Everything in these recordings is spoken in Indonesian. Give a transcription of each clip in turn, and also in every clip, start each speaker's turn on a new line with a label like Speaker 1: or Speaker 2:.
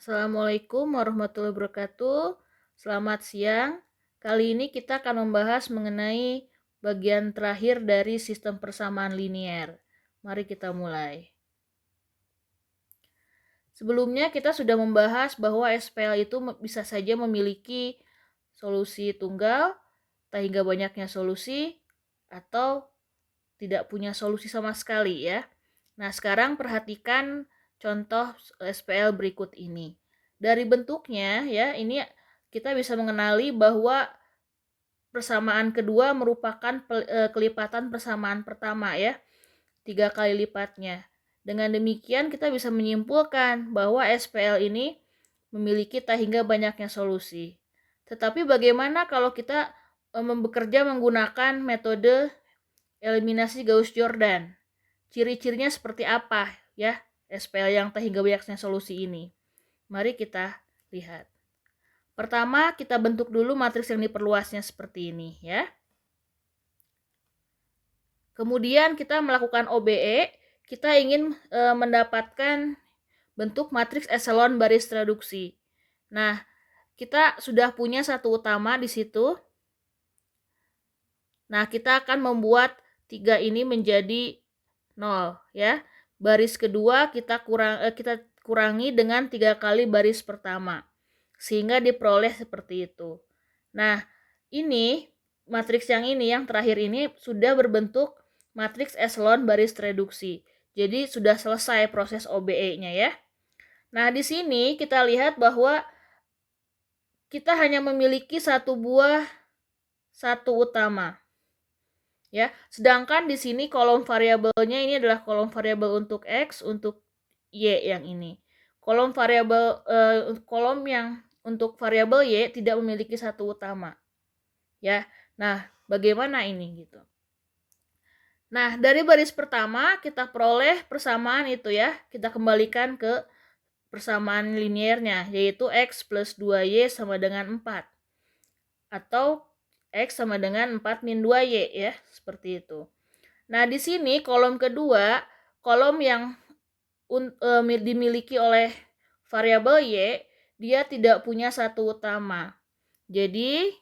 Speaker 1: Assalamualaikum warahmatullahi wabarakatuh. Selamat siang. Kali ini kita akan membahas mengenai bagian terakhir dari sistem persamaan linier. Mari kita mulai. Sebelumnya kita sudah membahas bahwa SPL itu bisa saja memiliki solusi tunggal, tak hingga banyaknya solusi, atau tidak punya solusi sama sekali ya. Nah, sekarang perhatikan contoh SPL berikut ini. Dari bentuknya ya, ini kita bisa mengenali bahwa persamaan kedua merupakan kelipatan persamaan pertama ya, 3 kali lipatnya. Dengan demikian kita bisa menyimpulkan bahwa SPL ini memiliki tak hingga banyaknya solusi. Tetapi bagaimana kalau kita bekerja menggunakan metode eliminasi Gauss-Jordan? Ciri-cirinya seperti apa ya SPL yang tak hingga banyaknya solusi ini? Mari kita lihat. Pertama, kita bentuk dulu matriks yang diperluasnya seperti ini ya. Kemudian kita melakukan OBE, kita ingin mendapatkan bentuk matriks eselon baris reduksi. Nah, kita sudah punya satu utama di situ. Nah, kita akan membuat 3 ini menjadi 0 ya. Baris kedua kita kurangi dengan 3 kali baris pertama. Sehingga diperoleh seperti itu. Nah, ini matriks yang terakhir ini sudah berbentuk matriks eselon baris reduksi. Jadi sudah selesai proses OBE-nya ya. Nah, di sini kita lihat bahwa kita hanya memiliki satu utama. Ya, sedangkan di sini kolom variabelnya ini adalah kolom variabel untuk X, untuk Y yang ini. Kolom yang untuk variabel Y tidak memiliki satu utama. Ya. Nah, bagaimana ini gitu? Nah, dari baris pertama kita peroleh persamaan itu ya. Kita kembalikan ke persamaan liniernya, yaitu X plus 2Y sama dengan 4. Atau X sama dengan 4 min 2Y ya, seperti itu. Nah, di sini kolom kedua, kolom yang dimiliki oleh variabel Y, dia tidak punya satu utama. Jadi,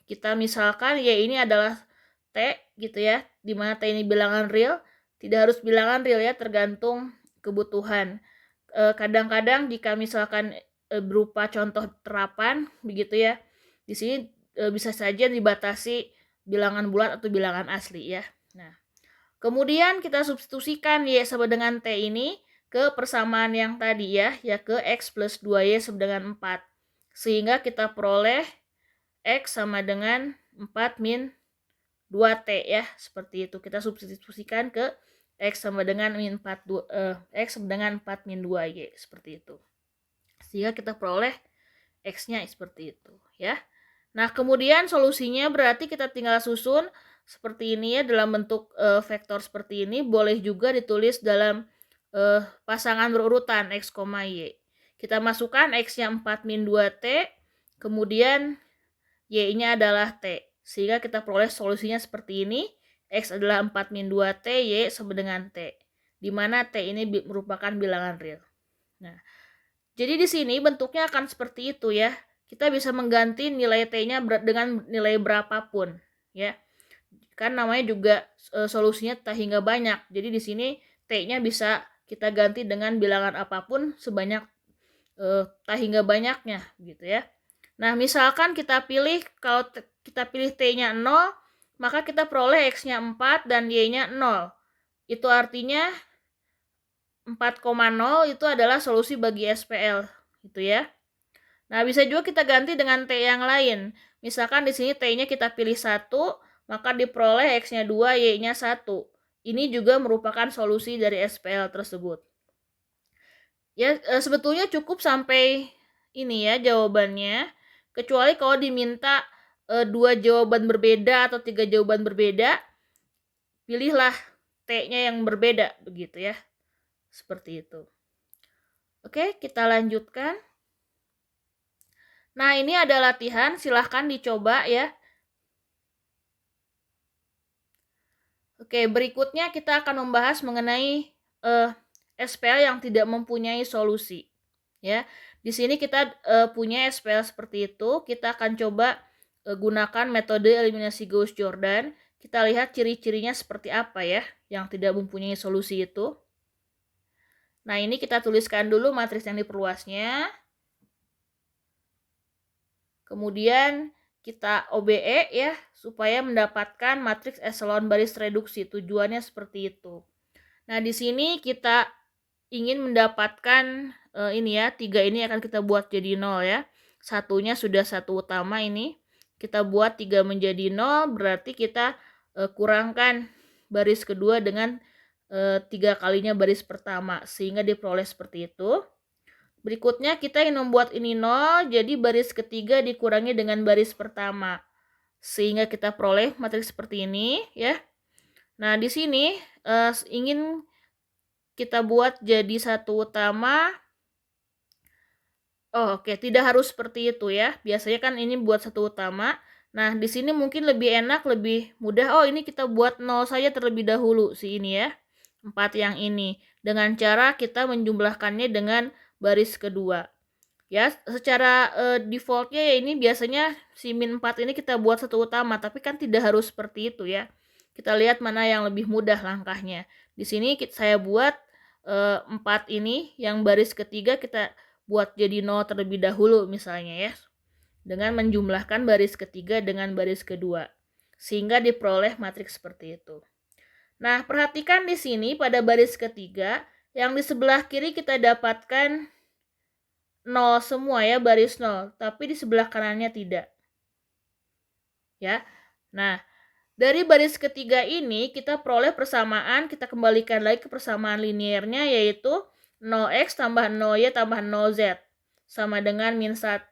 Speaker 1: kita misalkan Y ini adalah T gitu ya, di mana T ini bilangan real, tidak harus bilangan real ya, tergantung kebutuhan. Kadang-kadang jika misalkan berupa contoh terapan begitu ya, di sini bisa saja dibatasi bilangan bulat atau bilangan asli ya. Nah, kemudian kita substitusikan Y sama dengan T ini ke persamaan yang tadi ya ke X plus 2Y sama dengan 4. Sehingga kita peroleh X sama dengan 4 min 2T ya, seperti itu. Kita substitusikan ke X sama dengan X sama dengan 4 min 2Y, seperti itu. Sehingga kita peroleh X-nya seperti itu ya. Nah, kemudian solusinya berarti kita tinggal susun seperti ini ya, dalam bentuk vektor seperti ini. Boleh juga ditulis dalam pasangan berurutan X, Y. Kita masukkan X-nya 4 min 2T, kemudian Y-nya adalah T. Sehingga kita peroleh solusinya seperti ini. X adalah 4 min 2T, Y sama dengan T. Di mana T ini merupakan bilangan real. Nah, jadi di sini bentuknya akan seperti itu ya. Kita bisa mengganti nilai T-nya dengan nilai berapapun ya. Kan namanya juga solusinya tak hingga banyak. Jadi di sini T-nya bisa kita ganti dengan bilangan apapun sebanyak tak hingga banyaknya gitu ya. Nah, misalkan kita pilih, kalau kita pilih T-nya 0, maka kita peroleh X-nya 4 dan Y-nya 0. Itu artinya 4,0 itu adalah solusi bagi SPL gitu ya. Nah, bisa juga kita ganti dengan T yang lain. Misalkan di sini T-nya kita pilih 1, maka diperoleh X-nya 2, Y-nya 1. Ini juga merupakan solusi dari SPL tersebut. Ya, sebetulnya cukup sampai ini ya jawabannya. Kecuali kalau diminta 2 jawaban berbeda atau 3 jawaban berbeda, pilihlah T-nya yang berbeda begitu ya. Seperti itu. Oke, kita lanjutkan. Nah, ini ada latihan, silahkan dicoba ya. Oke, berikutnya kita akan membahas mengenai SPL yang tidak mempunyai solusi. Ya. Di sini kita punya SPL seperti itu. Kita akan coba gunakan metode eliminasi Gauss-Jordan. Kita lihat ciri-cirinya seperti apa ya yang tidak mempunyai solusi itu. Nah, ini kita tuliskan dulu matriks yang diperluasnya. Kemudian kita OBE ya, supaya mendapatkan matriks eselon baris reduksi. Tujuannya seperti itu. Nah, di sini kita ingin mendapatkan ini ya, 3 ini akan kita buat jadi 0 ya. Satunya sudah satu utama ini. Kita buat 3 menjadi 0, berarti kita kurangkan baris kedua dengan 3 kalinya baris pertama, sehingga diperoleh seperti itu. Berikutnya kita ingin membuat ini 0, jadi baris ketiga dikurangi dengan baris pertama, sehingga kita peroleh matriks seperti ini ya. Nah, di sini ingin kita buat jadi satu utama. Oh, oke, tidak harus seperti itu ya. Biasanya kan ini buat satu utama. Nah, di sini mungkin lebih enak, lebih mudah. Oh, ini kita buat 0 saja terlebih dahulu si ini ya. 4 yang ini. Dengan cara kita menjumlahkannya dengan baris kedua. Ya, secara defaultnya ya ini biasanya si min 4 ini kita buat satu utama, tapi kan tidak harus seperti itu ya. Kita lihat mana yang lebih mudah langkahnya. Di sini saya buat 4 ini, yang baris ketiga kita buat jadi 0 terlebih dahulu misalnya ya. Dengan menjumlahkan baris ketiga dengan baris kedua. Sehingga diperoleh matriks seperti itu. Nah, perhatikan di sini pada baris ketiga, yang di sebelah kiri kita dapatkan 0 semua ya, baris 0, tapi di sebelah kanannya tidak. Ya. Nah, dari baris ketiga ini kita peroleh persamaan, kita kembalikan lagi ke persamaan linearnya, yaitu 0x tambah 0y tambah 0z sama dengan min 1.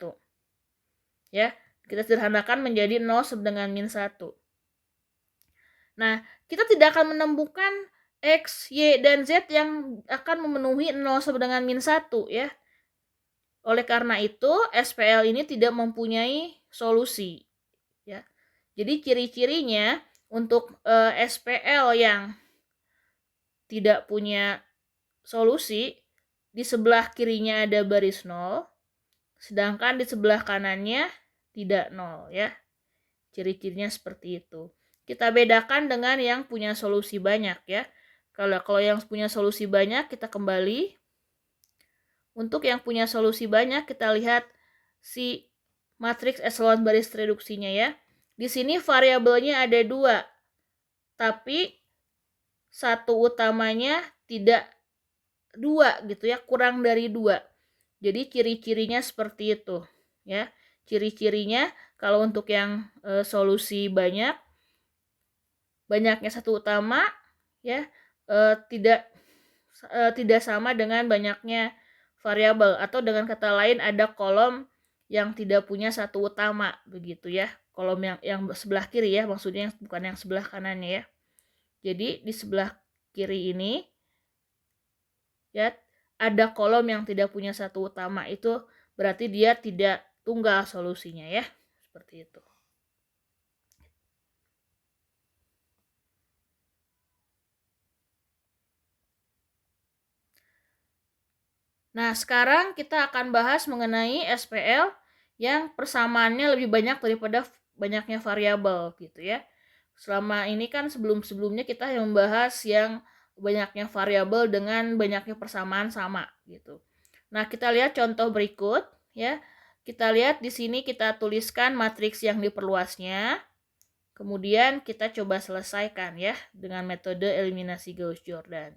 Speaker 1: Ya, kita sederhanakan menjadi 0 sama dengan min 1. Nah, kita tidak akan menemukan x, y, dan z yang akan memenuhi 0 sama dengan min 1 ya. Oleh karena itu, SPL ini tidak mempunyai solusi. Ya. Jadi ciri-cirinya untuk SPL yang tidak punya solusi, di sebelah kirinya ada baris 0, sedangkan di sebelah kanannya tidak 0 ya. Ciri-cirinya seperti itu. Kita bedakan dengan yang punya solusi banyak ya. Kalau yang punya solusi banyak, kita kembali. Untuk yang punya solusi banyak, kita lihat si matriks eselon baris reduksinya ya. Di sini variabelnya ada 2, tapi satu utamanya tidak 2 gitu ya, kurang dari 2. Jadi ciri-cirinya seperti itu ya. Ciri-cirinya kalau untuk yang solusi banyaknya satu utama ya, tidak sama dengan banyaknya variabel, atau dengan kata lain ada kolom yang tidak punya satu utama begitu ya. Kolom yang sebelah kiri ya, maksudnya bukan yang sebelah kanannya ya. Jadi di sebelah kiri ini ya ada kolom yang tidak punya satu utama, itu berarti dia tidak tunggal solusinya ya. Seperti itu. Nah, sekarang kita akan bahas mengenai SPL yang persamaannya lebih banyak daripada banyaknya variabel gitu ya. Selama ini kan sebelum-sebelumnya kita yang membahas yang banyaknya variabel dengan banyaknya persamaan sama gitu. Nah, kita lihat contoh berikut ya. Kita lihat di sini kita tuliskan matriks yang diperluasnya. Kemudian kita coba selesaikan ya dengan metode eliminasi Gauss-Jordan.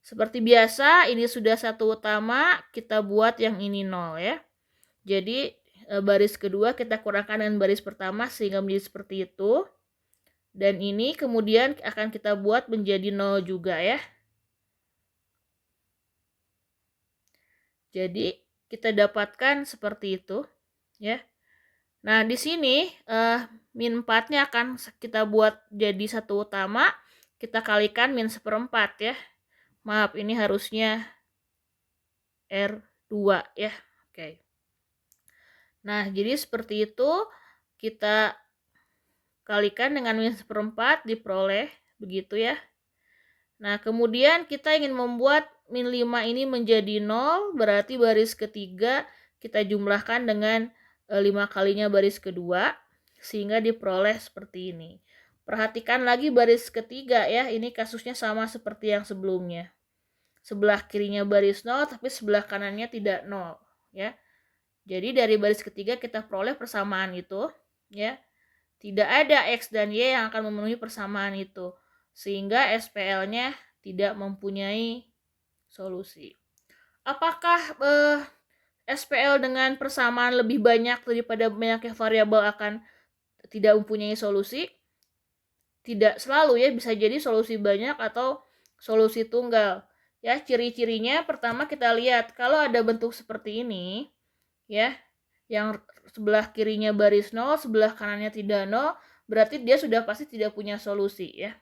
Speaker 1: Seperti biasa, ini sudah satu utama, kita buat yang ini 0 ya. Jadi baris kedua kita kurangkan dengan baris pertama sehingga menjadi seperti itu. Dan ini kemudian akan kita buat menjadi 0 juga ya. Jadi kita dapatkan seperti itu ya. Nah, di sini min 4-nya akan kita buat jadi satu utama, kita kalikan min 1/4 ya. Maaf, ini harusnya R2 ya. Oke. Nah, jadi seperti itu kita kalikan dengan min 1/4 diperoleh begitu ya. Nah, kemudian kita ingin membuat min 5 ini menjadi 0, berarti baris ketiga kita jumlahkan dengan 5 kalinya baris kedua, sehingga diperoleh seperti ini. Perhatikan lagi baris ketiga ya, ini kasusnya sama seperti yang sebelumnya. Sebelah kirinya baris 0, tapi sebelah kanannya tidak 0 ya. Jadi dari baris ketiga kita peroleh persamaan itu ya. Tidak ada X dan Y yang akan memenuhi persamaan itu, sehingga SPL-nya tidak mempunyai solusi. Apakah SPL dengan persamaan lebih banyak daripada banyaknya variabel akan tidak mempunyai solusi? Tidak selalu ya, bisa jadi solusi banyak atau solusi tunggal. Ya, ciri-cirinya pertama kita lihat kalau ada bentuk seperti ini, ya, yang sebelah kirinya baris 0, sebelah kanannya tidak 0, berarti dia sudah pasti tidak punya solusi ya.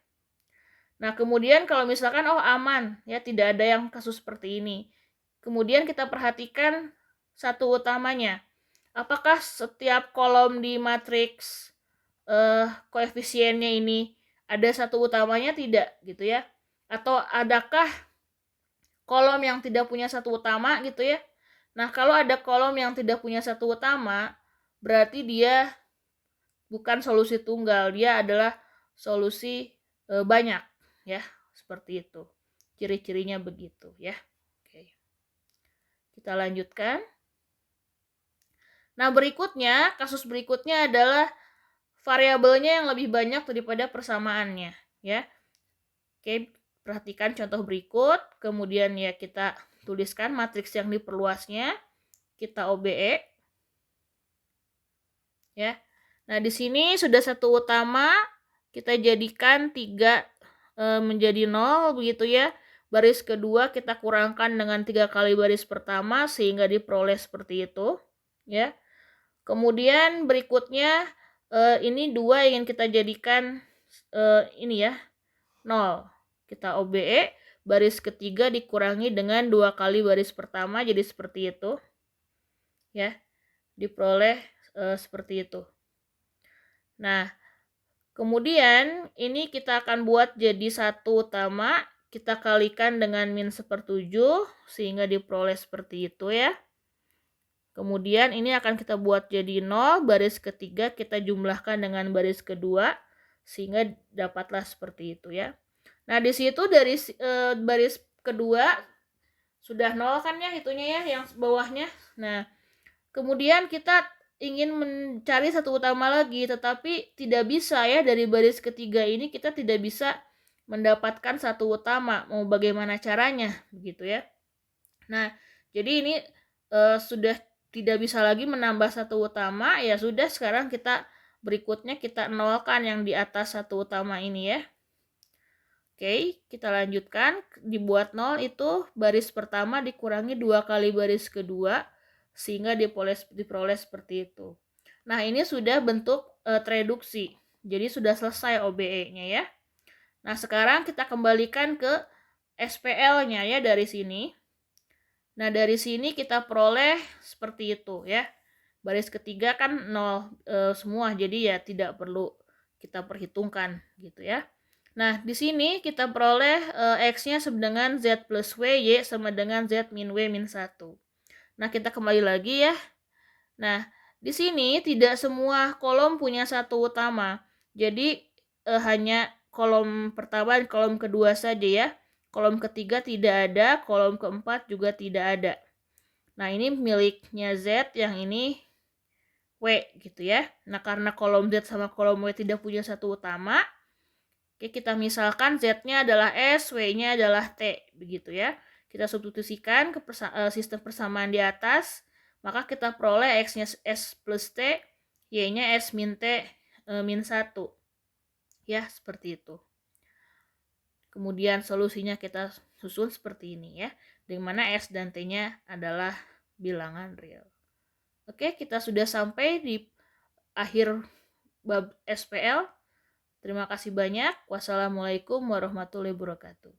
Speaker 1: Nah, kemudian kalau misalkan aman ya, tidak ada yang kasus seperti ini. Kemudian kita perhatikan satu utamanya. Apakah setiap kolom di matriks koefisiennya ini ada satu utamanya? Tidak gitu ya. Atau adakah kolom yang tidak punya satu utama gitu ya. Nah, kalau ada kolom yang tidak punya satu utama, berarti dia bukan solusi tunggal, dia adalah solusi banyak ya, seperti itu. Ciri-cirinya begitu ya. Oke. Kita lanjutkan. Nah, berikutnya, kasus berikutnya adalah variabelnya yang lebih banyak daripada persamaannya ya. Oke, perhatikan contoh berikut, kemudian ya kita tuliskan matriks yang diperluasnya, kita OBE ya. Nah, di sini sudah satu utama, kita jadikan 3 menjadi 0 begitu ya. Baris kedua kita kurangkan dengan 3 kali baris pertama sehingga diperoleh seperti itu ya. Kemudian berikutnya ini 2 ingin kita jadikan ini ya 0. Kita OBE, baris ketiga dikurangi dengan 2 kali baris pertama, jadi seperti itu ya. Diperoleh seperti itu. Nah, kemudian ini kita akan buat jadi 1 utama, kita kalikan dengan min 1/7 sehingga diperoleh seperti itu ya. Kemudian ini akan kita buat jadi 0, baris ketiga kita jumlahkan dengan baris kedua sehingga dapatlah seperti itu ya. Nah, di situ dari baris kedua sudah 0 kan ya itunya ya, yang bawahnya. Nah, kemudian kita ingin mencari satu utama lagi, tetapi tidak bisa ya, dari baris ketiga ini kita tidak bisa mendapatkan satu utama. Mau bagaimana caranya begitu ya. Nah, jadi ini sudah tidak bisa lagi menambah satu utama, ya sudah sekarang kita berikutnya kita nolkan yang di atas satu utama ini ya. Oke, kita lanjutkan. Dibuat 0 itu baris pertama dikurangi 2 kali baris kedua sehingga diperoleh seperti itu. Nah, ini sudah bentuk tereduksi. Jadi sudah selesai OBE-nya ya. Nah, sekarang kita kembalikan ke SPL-nya ya dari sini. Nah, dari sini kita peroleh seperti itu ya. Baris ketiga kan 0 semua, jadi ya tidak perlu kita perhitungkan gitu ya. Nah, di sini kita peroleh X-nya sama dengan Z plus W, Y sama dengan Z min W min 1. Nah, kita kembali lagi ya. Nah, di sini tidak semua kolom punya satu utama. Jadi hanya kolom pertama dan kolom kedua saja ya. Kolom ketiga tidak ada, kolom keempat juga tidak ada. Nah, ini miliknya Z, yang ini W gitu ya. Nah, karena kolom Z sama kolom W tidak punya satu utama, oke, kita misalkan Z-nya adalah S, W-nya adalah T, begitu ya. Kita substitusikan ke sistem persamaan di atas, maka kita peroleh X-nya S plus T, Y-nya S min T min 1. Ya, seperti itu. Kemudian solusinya kita susun seperti ini ya, di mana S dan T-nya adalah bilangan real. Oke, kita sudah sampai di akhir bab SPL. Terima kasih banyak. Wassalamualaikum warahmatullahi wabarakatuh.